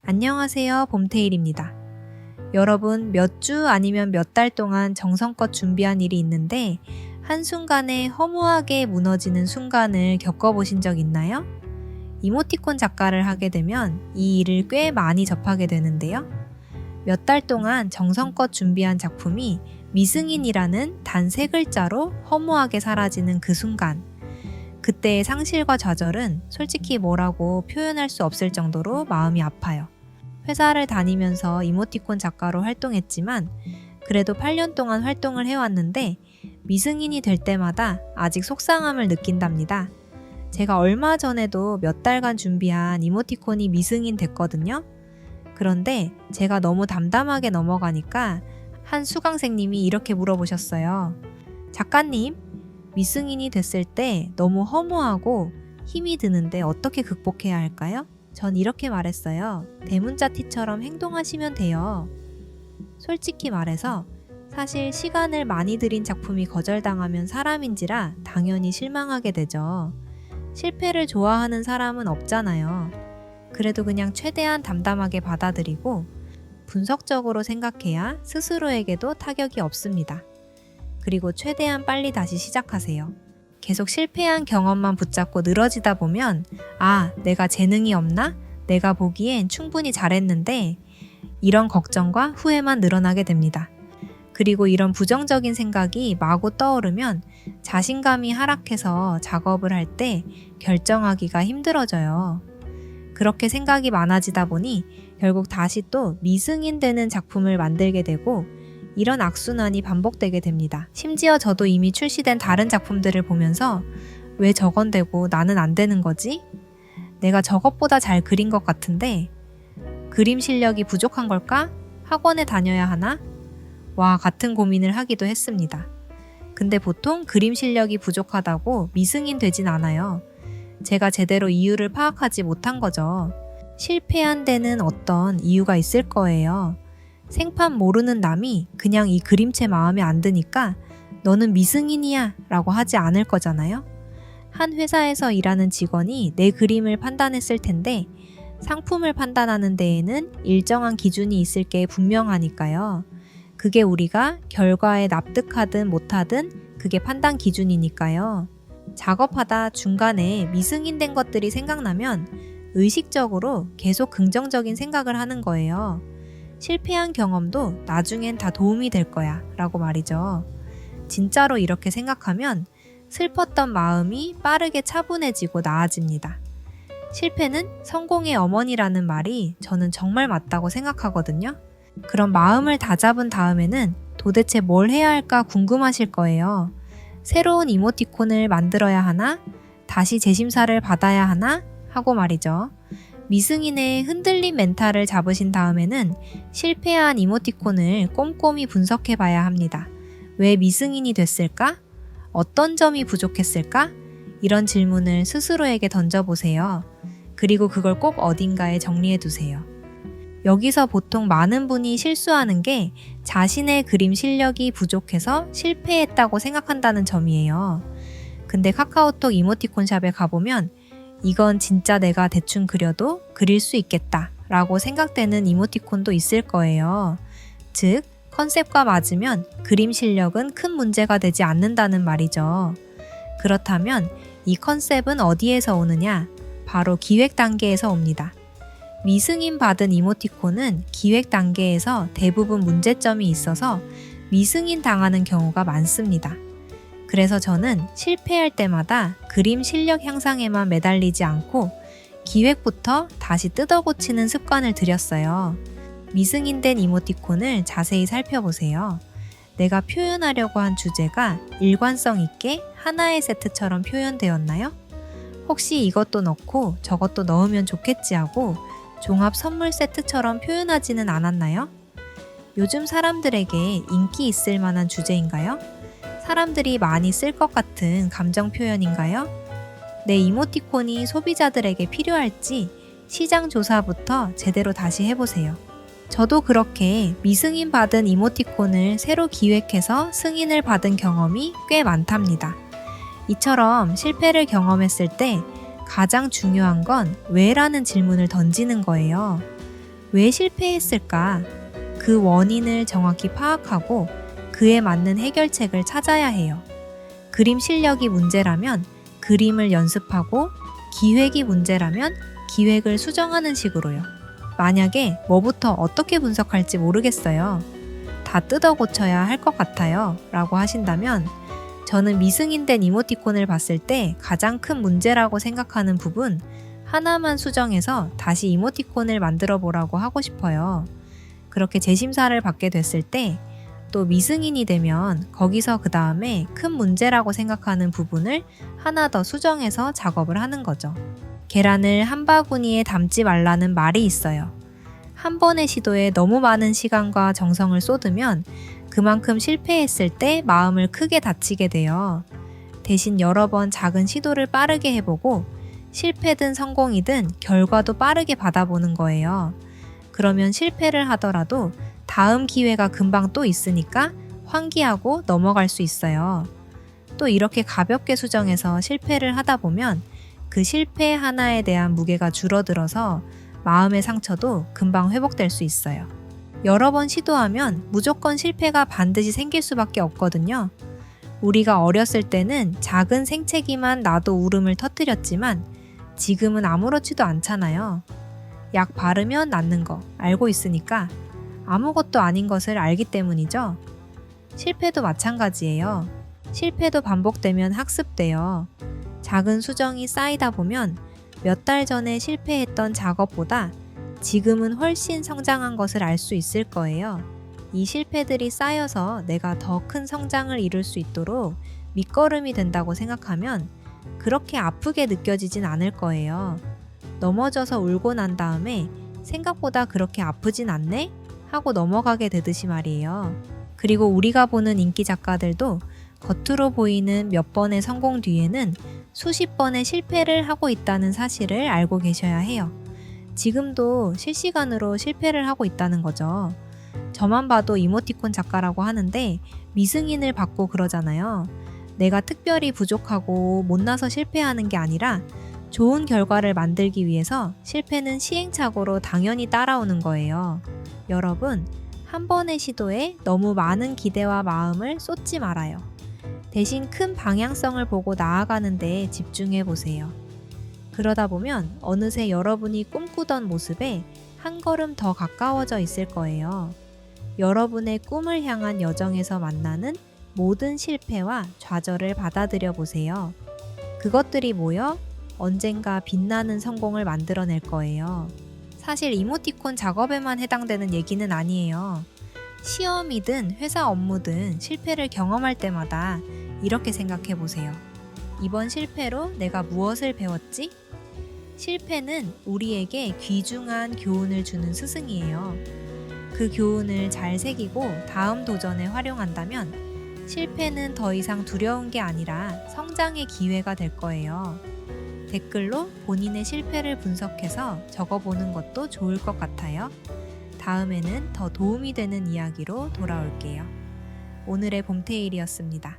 안녕하세요, 봄테일입니다. 여러분, 몇 주 아니면 몇 달 동안 정성껏 준비한 일이 있는데 한순간에 허무하게 무너지는 순간을 겪어보신 적 있나요? 이모티콘 작가를 하게 되면 이 일을 꽤 많이 접하게 되는데요. 몇 달 동안 정성껏 준비한 작품이 미승인이라는 단 3글자로 허무하게 사라지는 그 순간. 그때의 상실과 좌절은 솔직히 뭐라고 표현할 수 없을 정도로 마음이 아파요. 회사를 다니면서 이모티콘 작가로 활동했지만 그래도 8년 동안 활동을 해왔는데 미승인이 될 때마다 아직 속상함을 느낀답니다. 제가 얼마 전에도 몇 달간 준비한 이모티콘이 미승인 됐거든요. 그런데 제가 너무 담담하게 넘어가니까 한 수강생님이 이렇게 물어보셨어요. 작가님, 미승인이 됐을 때 너무 허무하고 힘이 드는데 어떻게 극복해야 할까요? 전 이렇게 말했어요. 대문자 T처럼 행동하시면 돼요. 솔직히 말해서 사실 시간을 많이 들인 작품이 거절당하면 사람인지라 당연히 실망하게 되죠. 실패를 좋아하는 사람은 없잖아요. 그래도 그냥 최대한 담담하게 받아들이고 분석적으로 생각해야 스스로에게도 타격이 없습니다. 그리고 최대한 빨리 다시 시작하세요. 계속 실패한 경험만 붙잡고 늘어지다 보면 내가 재능이 없나? 내가 보기엔 충분히 잘했는데 이런 걱정과 후회만 늘어나게 됩니다. 그리고 이런 부정적인 생각이 마구 떠오르면 자신감이 하락해서 작업을 할 때 결정하기가 힘들어져요. 그렇게 생각이 많아지다 보니 결국 다시 또 미승인 되는 작품을 만들게 되고 이런 악순환이 반복되게 됩니다. 심지어 저도 이미 출시된 다른 작품들을 보면서 왜 저건 되고 나는 안 되는 거지? 내가 저것보다 잘 그린 것 같은데 그림 실력이 부족한 걸까? 학원에 다녀야 하나? 같은 고민을 하기도 했습니다. 근데 보통 그림 실력이 부족하다고 미승인 되진 않아요. 제가 제대로 이유를 파악하지 못한 거죠. 실패한 데는 어떤 이유가 있을 거예요. 생판 모르는 남이 그냥 이 그림체 마음에 안 드니까 너는 미승인이야 라고 하지 않을 거잖아요. 한 회사에서 일하는 직원이 내 그림을 판단했을 텐데 상품을 판단하는 데에는 일정한 기준이 있을 게 분명하니까요. 그게 우리가 결과에 납득하든 못하든 그게 판단 기준이니까요. 작업하다 중간에 미승인 된 것들이 생각나면 의식적으로 계속 긍정적인 생각을 하는 거예요. 실패한 경험도 나중엔 다 도움이 될 거야 라고 말이죠. 진짜로 이렇게 생각하면 슬펐던 마음이 빠르게 차분해지고 나아집니다. 실패는 성공의 어머니라는 말이 저는 정말 맞다고 생각하거든요. 그럼 마음을 다잡은 다음에는 도대체 뭘 해야 할까 궁금하실 거예요. 새로운 이모티콘을 만들어야 하나? 다시 재심사를 받아야 하나? 하고 말이죠. 미승인의 흔들린 멘탈을 잡으신 다음에는 실패한 이모티콘을 꼼꼼히 분석해 봐야 합니다. 왜 미승인이 됐을까? 어떤 점이 부족했을까? 이런 질문을 스스로에게 던져보세요. 그리고 그걸 꼭 어딘가에 정리해 두세요. 여기서 보통 많은 분이 실수하는 게 자신의 그림 실력이 부족해서 실패했다고 생각한다는 점이에요. 근데 카카오톡 이모티콘 샵에 가보면 이건 진짜 내가 대충 그려도 그릴 수 있겠다 라고 생각되는 이모티콘도 있을 거예요. 즉, 컨셉과 맞으면 그림 실력은 큰 문제가 되지 않는다는 말이죠. 그렇다면 이 컨셉은 어디에서 오느냐? 바로 기획 단계에서 옵니다. 미승인 받은 이모티콘은 기획 단계에서 대부분 문제점이 있어서 미승인 당하는 경우가 많습니다. 그래서 저는 실패할 때마다 그림 실력 향상에만 매달리지 않고 기획부터 다시 뜯어 고치는 습관을 들였어요. 미승인된 이모티콘을 자세히 살펴보세요. 내가 표현하려고 한 주제가 일관성 있게 하나의 세트처럼 표현되었나요? 혹시 이것도 넣고 저것도 넣으면 좋겠지 하고 종합 선물 세트처럼 표현하지는 않았나요? 요즘 사람들에게 인기 있을 만한 주제인가요? 사람들이 많이 쓸 것 같은 감정 표현인가요? 내 이모티콘이 소비자들에게 필요할지 시장 조사부터 제대로 다시 해보세요. 저도 그렇게 미승인 받은 이모티콘을 새로 기획해서 승인을 받은 경험이 꽤 많답니다. 이처럼 실패를 경험했을 때 가장 중요한 건 왜라는 질문을 던지는 거예요. 왜 실패했을까? 그 원인을 정확히 파악하고 그에 맞는 해결책을 찾아야 해요. 그림 실력이 문제라면 그림을 연습하고 기획이 문제라면 기획을 수정하는 식으로요. 만약에 뭐부터 어떻게 분석할지 모르겠어요. 다 뜯어 고쳐야 할 것 같아요. 라고 하신다면 저는 미승인된 이모티콘을 봤을 때 가장 큰 문제라고 생각하는 부분 하나만 수정해서 다시 이모티콘을 만들어 보라고 하고 싶어요. 그렇게 재심사를 받게 됐을 때 또 미승인이 되면 거기서 그 다음에 큰 문제라고 생각하는 부분을 하나 더 수정해서 작업을 하는 거죠. 계란을 한 바구니에 담지 말라는 말이 있어요. 한 번의 시도에 너무 많은 시간과 정성을 쏟으면 그만큼 실패했을 때 마음을 크게 다치게 돼요. 대신 여러 번 작은 시도를 빠르게 해보고 실패든 성공이든 결과도 빠르게 받아보는 거예요. 그러면 실패를 하더라도 다음 기회가 금방 또 있으니까 환기하고 넘어갈 수 있어요. 또 이렇게 가볍게 수정해서 실패를 하다 보면 그 실패 하나에 대한 무게가 줄어들어서 마음의 상처도 금방 회복될 수 있어요. 여러 번 시도하면 무조건 실패가 반드시 생길 수밖에 없거든요. 우리가 어렸을 때는 작은 생채기만 나도 울음을 터뜨렸지만 지금은 아무렇지도 않잖아요. 약 바르면 낫는 거 알고 있으니까 아무것도 아닌 것을 알기 때문이죠. 실패도 마찬가지예요. 실패도 반복되면 학습돼요. 작은 수정이 쌓이다 보면 몇 달 전에 실패했던 작업보다 지금은 훨씬 성장한 것을 알 수 있을 거예요. 이 실패들이 쌓여서 내가 더 큰 성장을 이룰 수 있도록 밑거름이 된다고 생각하면 그렇게 아프게 느껴지진 않을 거예요. 넘어져서 울고 난 다음에 생각보다 그렇게 아프진 않네? 하고 넘어가게 되듯이 말이에요. 그리고 우리가 보는 인기 작가들도 겉으로 보이는 몇 번의 성공 뒤에는 수십 번의 실패를 하고 있다는 사실을 알고 계셔야 해요. 지금도 실시간으로 실패를 하고 있다는 거죠. 저만 봐도 이모티콘 작가라고 하는데 미승인을 받고 그러잖아요. 내가 특별히 부족하고 못나서 실패하는 게 아니라 좋은 결과를 만들기 위해서 실패는 시행착오로 당연히 따라오는 거예요. 여러분, 한 번의 시도에 너무 많은 기대와 마음을 쏟지 말아요. 대신 큰 방향성을 보고 나아가는 데 집중해 보세요. 그러다 보면 어느새 여러분이 꿈꾸던 모습에 한 걸음 더 가까워져 있을 거예요. 여러분의 꿈을 향한 여정에서 만나는 모든 실패와 좌절을 받아들여 보세요. 그것들이 모여 언젠가 빛나는 성공을 만들어낼 거예요. 사실 이모티콘 작업에만 해당되는 얘기는 아니에요. 시험이든 회사 업무든 실패를 경험할 때마다 이렇게 생각해 보세요. 이번 실패로 내가 무엇을 배웠지? 실패는 우리에게 귀중한 교훈을 주는 스승이에요. 그 교훈을 잘 새기고 다음 도전에 활용한다면 실패는 더 이상 두려운 게 아니라 성장의 기회가 될 거예요. 댓글로 본인의 실패를 분석해서 적어보는 것도 좋을 것 같아요. 다음에는 더 도움이 되는 이야기로 돌아올게요. 오늘의 봄테일이었습니다.